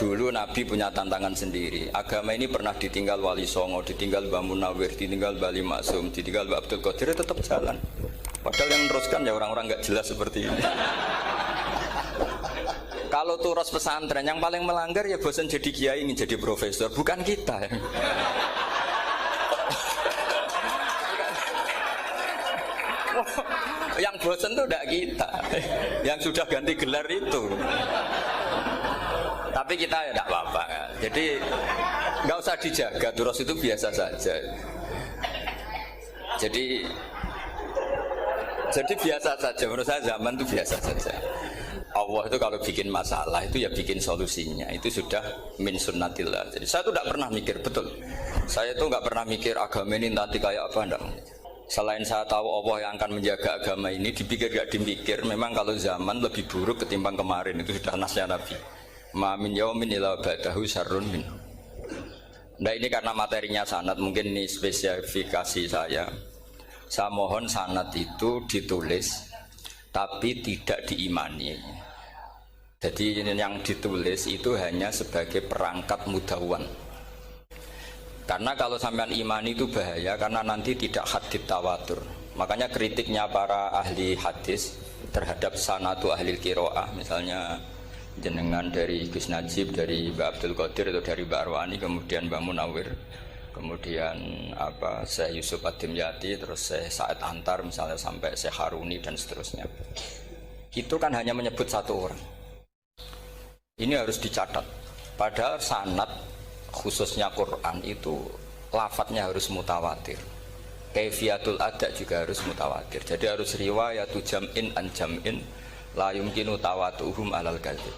Dulu Nabi punya tantangan sendiri. Agama ini pernah ditinggal Wali Songo, ditinggal Mbah Munawir, ditinggal Bali Maksum, ditinggal Mbah Abdul Qadir, tetap jalan. Padahal yang meneruskan ya orang-orang nggak jelas seperti ini. Kalau turos pesantren yang paling melanggar ya bosan jadi kiai ingin jadi profesor, bukan kita. Yang bosan tuh tidak kita, yang sudah ganti gelar itu. Tapi kita ya tidak apa-apa. Jadi nggak usah dijaga, turos itu biasa saja. Jadi biasa saja. Menurut saya zaman itu biasa saja. Allah itu kalau bikin masalah itu ya bikin solusinya. Itu sudah min sunnatillah. Jadi saya tuh tidak pernah mikir, betul. Saya tuh nggak pernah mikir agama ini nanti kayak apa, enggak. Selain saya tahu Allah yang akan menjaga agama ini, dipikir gak dipikir, memang kalau zaman lebih buruk ketimbang kemarin, itu sudah nasnya Nabi. Ma min yaumin illa ba'dahu syarrun min. Nah ini karena materinya sanad, mungkin ini spesifikasi saya. Saya mohon sanad itu ditulis, tapi tidak diimani. Jadi yang ditulis itu hanya sebagai perangkat mudawwan. Karena kalau sampean imani itu bahaya, karena nanti tidak hadits tawatur. Makanya kritiknya para ahli hadis terhadap sanatu ahli qiraah, misalnya jenengan dari Gus Najib, dari Mbak Abdul Qadir atau dari Mbak Arwani, kemudian Mbak Munawir, kemudian Syekh Yusuf Ad-Dimyati, terus Syekh Sa'id Antar misalnya sampai Syekh Haruni dan seterusnya. Itu kan hanya menyebut satu orang. Ini harus dicatat. Padahal sanad khususnya Quran itu lafadznya harus mutawatir. Kaifiyatul ada juga harus mutawatir. Jadi harus riwayatu jam'in an jam'in la yumkinu tawatuhum alal kadzib.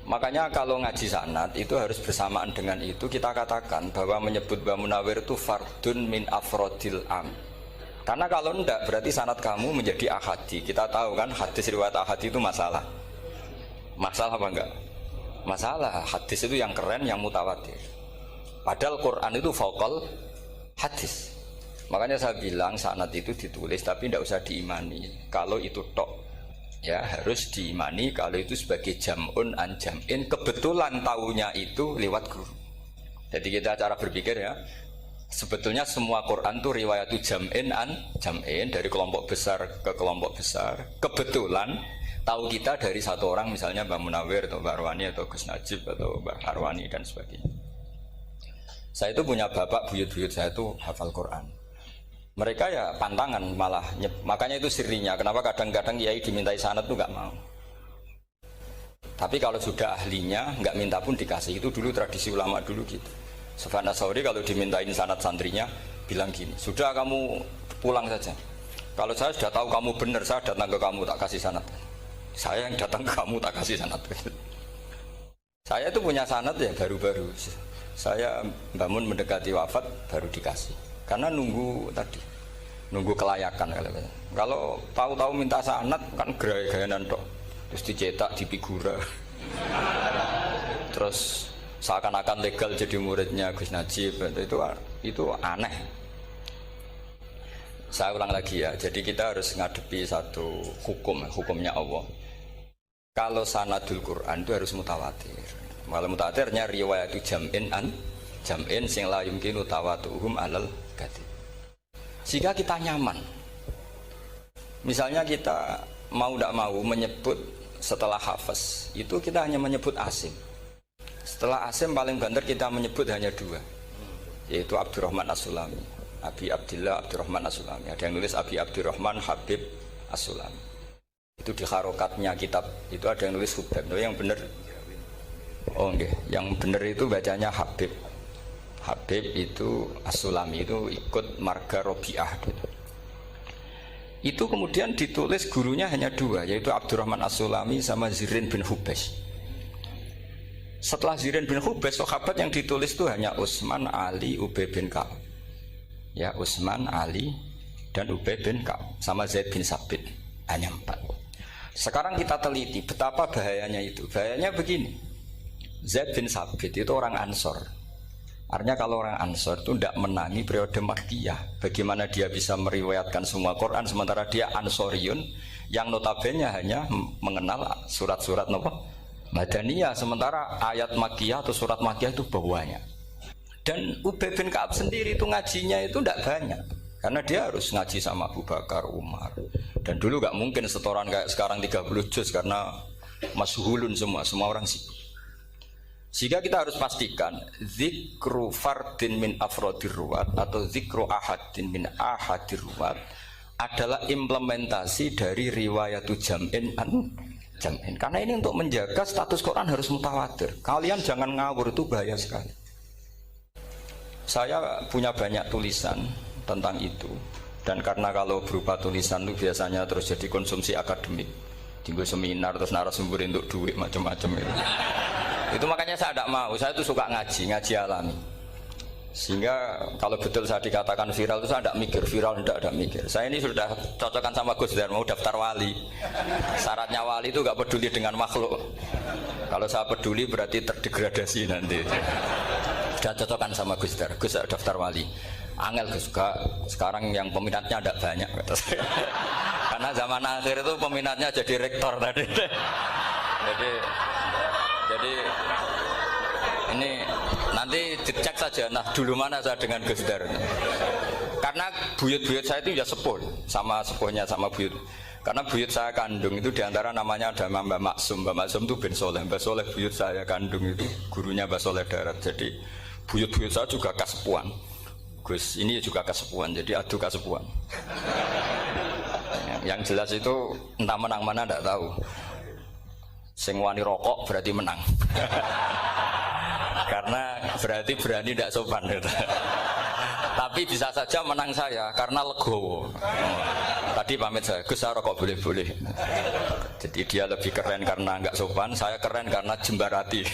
Makanya kalau ngaji sanad itu harus bersamaan dengan itu kita katakan bahwa menyebut Mbah Munawir itu fardun min afrodil am. Karena kalau enggak berarti sanad kamu menjadi ahadi. Kita tahu kan hadis riwayat ahadi itu masalah. Masalah apa enggak? Masalah. Hadis itu yang keren, yang mutawatir. Padahal Quran itu fauqal hadis. Makanya saya bilang sanad itu ditulis tapi tidak usah diimani. Kalau itu tok ya harus diimani kalau itu sebagai jam'un an jam'in, kebetulan taunya itu lewat guru. Jadi kita cara berpikir ya, sebetulnya semua Quran itu riwayatu jam'in an jam'in, dari kelompok besar ke kelompok besar. Kebetulan tahu kita dari satu orang, misalnya Mbak Munawir atau Mbak Arwani atau Gus Najib atau Mbak Arwani dan sebagainya. Saya itu punya bapak, buyut-buyut saya itu hafal Quran. Mereka ya pantangan malah, makanya itu sirinya. Kenapa kadang-kadang kiai dimintai sanad itu nggak mau. Tapi kalau sudah ahlinya nggak minta pun dikasih. Itu dulu tradisi ulama dulu gitu. Sufyan Ats-Tsauri kalau dimintain sanad santrinya bilang gini, sudah kamu pulang saja. Kalau saya sudah tahu kamu benar, saya datang ke kamu tak kasih sanad. Saya yang datang ke kamu tak kasih sanad. Saya itu punya sanad ya baru-baru. Saya bangun mendekati wafat baru dikasih. Karena nunggu tadi, nunggu kelayakan. Kalau tahu-tahu minta sanad kan gaya-gayanan dok. Terus dicetak di figura. Terus seakan-akan legal jadi muridnya Gus Najib. Itu aneh. Saya ulang lagi ya. Jadi kita harus ngadepi satu hukumnya Allah. Kalau sanadul Quran itu harus mutawatir. Kalau mutawatirnya riwayatu jam'in an jam'in sing la yumkinu tawatuhum alal kadzib. Jika kita nyaman, misalnya kita mau tidak mau menyebut setelah hafaz, itu kita hanya menyebut asim. Setelah asim paling banter kita menyebut hanya dua, yaitu Abdurrahman As-Sulami, Abi Abdillah Abdurrahman As-Sulami. Ada yang nulis Abi Abdurrahman Habib As-Sulami. Itu di harokatnya kitab itu ada yang nulis Hubab. Yang benar, oh enggak, yang benar itu bacanya Habib. Habib itu As-Sulami, itu ikut marga Robi'ah gitu. Itu kemudian ditulis gurunya hanya dua, yaitu Abdurrahman As-Sulami sama Zirin bin Hubes. Setelah Zirin bin Hubes, sahabat yang ditulis itu hanya Utsman, Ali, Ubay bin Ka'ab. Ya, Utsman, Ali dan Ubay bin Ka'ab sama Zaid bin Sabit, hanya 4. Sekarang kita teliti betapa bahayanya itu. Bahayanya begini, Zaid bin Sabit itu orang Ansor. Artinya kalau orang Ansor itu tidak menangi periode Makkiyah. Bagaimana dia bisa meriwayatkan semua Quran sementara dia Ansoriun yang notabene hanya mengenal surat-surat Madaniyah, sementara ayat Makkiyah atau surat Makkiyah itu banyak. Dan Ubay bin Ka'ab sendiri itu ngajinya itu tidak banyak, karena dia harus ngaji sama Abu Bakar, Umar. Dan dulu nggak mungkin setoran kayak sekarang 30 juz karena masyhulun semua orang sih. Sehingga kita harus pastikan zikru fardin min afrodir ruwat atau zikru ahadin min ahadir ruwat adalah implementasi dari riwayatu jam'in an jam'in. Karena ini untuk menjaga status Quran harus mutawatir. Kalian jangan ngawur, itu bahaya sekali. Saya punya banyak tulisan tentang itu, dan karena kalau berupa tulisan itu biasanya terus jadi konsumsi akademik, tinggal seminar terus narasumber untuk duit macam-macam itu makanya saya tidak mau. Saya itu suka ngaji alami, sehingga kalau betul saya dikatakan viral itu saya tidak mikir viral, tidak mikir. Saya ini sudah cocokkan sama Gus Dar, mau daftar wali. Syaratnya wali itu nggak peduli dengan makhluk. Kalau saya peduli berarti terdegradasi nanti. Sudah cocokkan sama Gus Dar, Gus daftar wali. Angel Gus, sekarang yang peminatnya ada banyak kata saya. Karena zaman akhir itu peminatnya jadi rektor tadi. Jadi ini nanti dicek saja. Nah dulu mana saya dengan Gus Dar. Karena buyut-buyut saya itu ya sepuh, sama sepuhnya sama buyut. Karena buyut saya kandung itu diantara namanya ada Mbak Maksum. Mbak Maksum itu bin Soleh. Mbak Soleh buyut saya kandung itu gurunya Mbak Soleh Darat. Jadi buyut-buyut saya juga kasepuan. Gus ini juga kasepuan, jadi adu kasepuan. Yang jelas itu entah menang mana tidak tahu. Sing wani rokok berarti menang. Karena berarti berani tidak sopan gitu. Tapi bisa saja menang saya karena legowo. Tadi pamit saya, Gus saya rokok boleh-boleh. Jadi dia lebih keren karena nggak sopan, saya keren karena jembarati.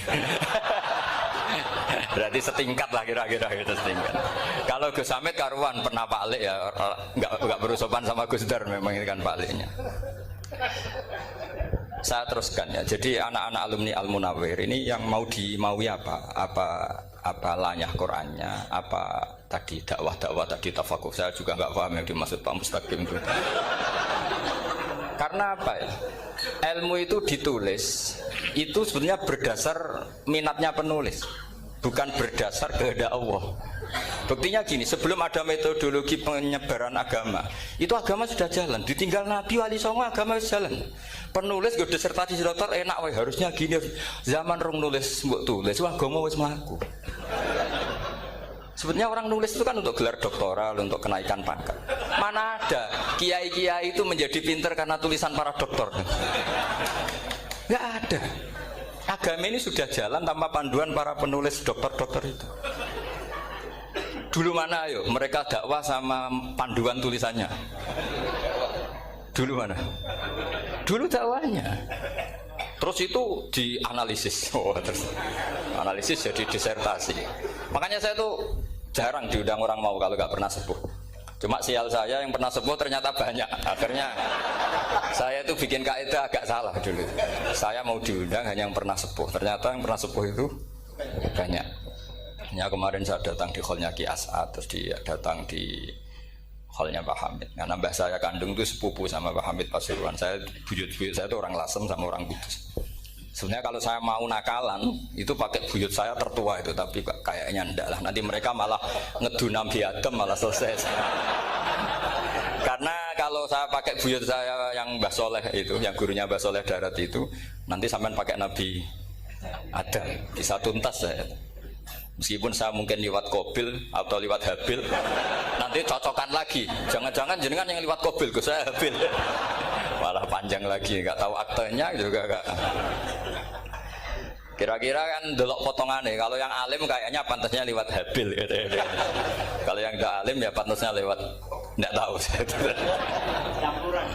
Berarti setingkat lah kira-kira gitu, setingkat. Kalau Gus Hamid karuan pernah Pak Alik ya, nggak berusopan sama Gus Dar, memang ini kan Pak Aliknya. Saya teruskan ya. Jadi anak-anak alumni Al Munawwir ini yang maui apa lanyah Qurannya, apa tadi dakwah tadi tafakuh, saya juga nggak paham yang dimaksud Pak Mustaqim itu. Karena apa ya? Ilmu itu ditulis itu sebenarnya berdasar minatnya penulis, bukan berdasar kehendak Allah. Buktinya gini, sebelum ada metodologi penyebaran agama, itu agama sudah jalan. Ditinggal Nabi Wali Songo agama sudah jalan. Penulis gue disertasi dokter enak, wah harusnya gini. Zaman rong nulis mbok tulis, wah agama wis mlaku. Sebetulnya orang nulis itu kan untuk gelar doktoral, untuk kenaikan pangkat. Mana ada kiai-kiai itu menjadi pinter karena tulisan para doktor? Nggak ada. Agama ini sudah jalan tanpa panduan para penulis dokter-dokter itu. Dulu mana ayo mereka dakwah sama panduan tulisannya? Dulu mana? Dulu dakwahnya. Terus itu dianalisis. Terus analisis jadi disertasi. Makanya saya tuh jarang diundang orang mau kalau nggak pernah sepuh. Cuma sial saya yang pernah sepuh ternyata banyak. Akhirnya saya itu bikin kaidah agak salah dulu. Saya mau diundang hanya yang pernah sepuh. Ternyata yang pernah sepuh itu banyak. Ya kemarin saya datang di hallnya Ki As'ad, terus dia datang di hallnya Pak Hamid. Karena mbah saya kandung itu sepupu sama Pak Hamid Pasuruan. Saya buyut-buyut saya itu orang Lasem sama orang Kudus. Sebenarnya kalau saya mau nakalan itu pakai buyut saya tertua itu, tapi kayaknya enggak lah. Nanti mereka malah ngedu Nabi Adam malah selesai. Karena kalau saya pakai buyut saya yang Mbah Soleh itu, yang gurunya Mbah Soleh Darat itu, nanti sampean pakai Nabi Adam bisa tuntas saya. Meskipun saya mungkin lewat Kobil atau lewat Habil, nanti cocokan lagi. Jangan-jangan jenengan yang lewat Kobil, ke saya Habil. Malah panjang lagi, nggak tahu aktenya juga nggak. Kira-kira kan delok potongannya. Kalau yang alim kayaknya pantasnya lewat Habil. Gitu. Kalau yang nggak alim ya pantasnya lewat nggak tahu.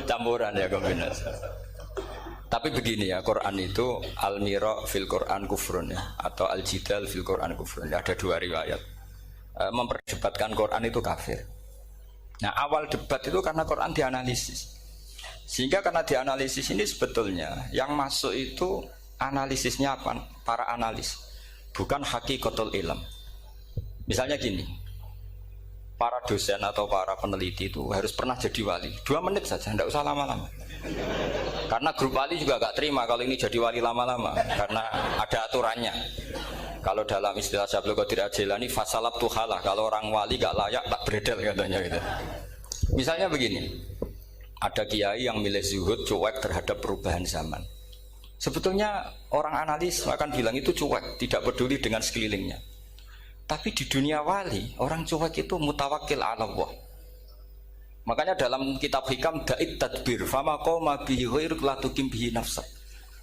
Campuran ya kombinasi. Tapi begini ya, Quran itu al-mira fil Quran kufrun ya, atau al-jidal fil Quran kufrun. Ada dua riwayat. Memperdebatkan Quran itu kafir. Nah awal debat itu karena Quran dianalisis. Sehingga karena dianalisis ini sebetulnya yang masuk itu analisisnya apa? Para analis, bukan hakikatul ilm. Misalnya gini, para dosen atau para peneliti itu harus pernah jadi wali. 2 menit saja, tidak usah lama-lama. Karena grup wali juga gak terima kalau ini jadi wali lama-lama, karena ada aturannya. Kalau dalam istilah Syaikhul Qadir Al-Jailani, fasalab tuhalah, kalau orang wali gak layak tak beredel katanya gitu. Misalnya begini, ada kiai yang milih zuhud, cuek terhadap perubahan zaman. Sebetulnya orang analis akan bilang itu cuek, tidak peduli dengan sekelilingnya. Tapi di dunia wali, orang cuek itu mutawakkil ala Allah. Makanya dalam kitab hikam da'id tadbir fama qoma bihi ghairuk la tuqim bihi nafsak.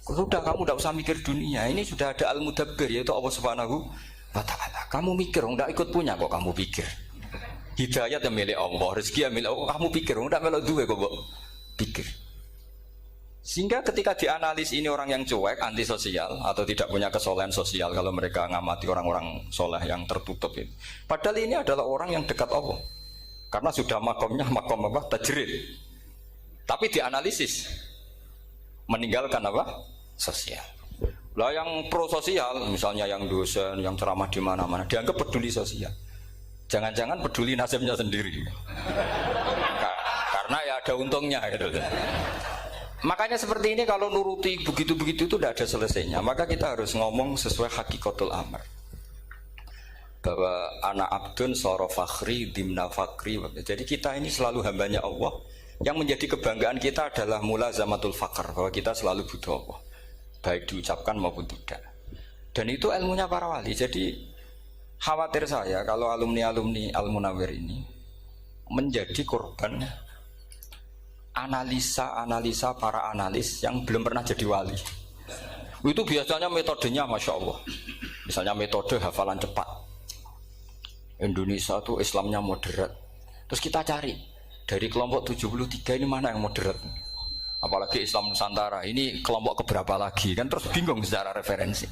Sudah, kamu tidak usah mikir dunia, ini sudah ada al-mudabbir, yaitu Allah Subhanahu wa ta'ala. Kamu mikir, tidak ikut punya kok kamu pikir. Hidayat yang milik Allah, rezeki yang milik Allah, kamu pikir, tidak melok duwe kok pikir. Sehingga ketika dianalisis ini orang yang cuek, antisosial atau tidak punya kesolehan sosial, kalau mereka ngamati orang-orang soleh yang tertutup ini. Padahal ini adalah orang yang dekat Allah. Karena sudah makomnya makom apa? Tajrid. Tapi dianalisis meninggalkan apa? Sosial. Lah yang pro sosial, misalnya yang dosen, yang ceramah di mana-mana, dianggap peduli sosial. Jangan-jangan peduli nasibnya sendiri. Karena ya ada untungnya gitu. Makanya seperti ini kalau nuruti begitu-begitu itu tidak ada selesainya. Maka kita harus ngomong sesuai hakikatul amr. Bahwa anak abdun soro fakhri dimna fakri. Jadi kita ini selalu hambanya Allah. Yang menjadi kebanggaan kita adalah mulazamatul fakr, bahwa kita selalu butuh Allah, baik diucapkan maupun tidak. Dan itu ilmunya para wali. Jadi khawatir saya kalau alumni-alumni Al-Munawwir ini menjadi korban analisa para analis yang belum pernah jadi wali. Itu biasanya metodenya Masya Allah. Misalnya metode hafalan cepat. Indonesia tuh Islamnya moderat. Terus kita cari dari kelompok 73 ini mana yang moderat. Apalagi Islam Nusantara ini kelompok keberapa lagi, kan terus bingung secara referensi.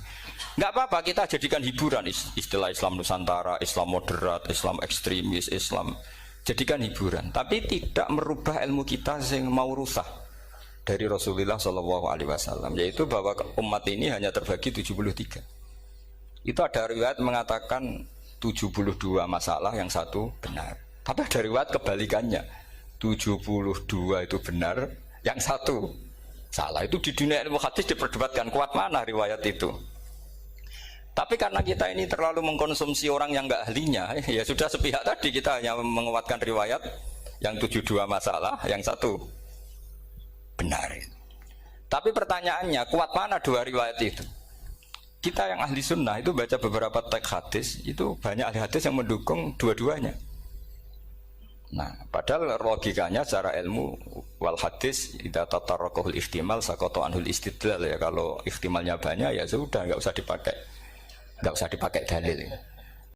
Nggak apa-apa, kita jadikan hiburan istilah Islam Nusantara, Islam moderat, Islam ekstremis, Islam, jadikan hiburan, tapi tidak merubah ilmu kita yang mau rusak dari Rasulullah SAW, yaitu bahwa umat ini hanya terbagi 73. Itu ada riwayat mengatakan 72 masalah, yang satu benar. Tapi ada riwayat kebalikannya, 72 itu benar, yang satu salah. Itu di dunia ilmu hadis diperdebatkan kuat mana riwayat itu. Tapi karena kita ini terlalu mengkonsumsi orang yang nggak ahlinya, ya sudah sepihak tadi, kita hanya menguatkan riwayat yang 72 masalah, yang satu benar. Tapi pertanyaannya, kuat mana dua riwayat itu? Kita yang ahli sunnah itu baca beberapa teks hadis, itu banyak ahli hadis yang mendukung dua-duanya. Nah, padahal logikanya secara ilmu wal hadis idza tatarraqahul ihtimal saqata anhul istidlal, ya kalau ihtimalnya banyak ya sudah nggak usah dipakai dalil.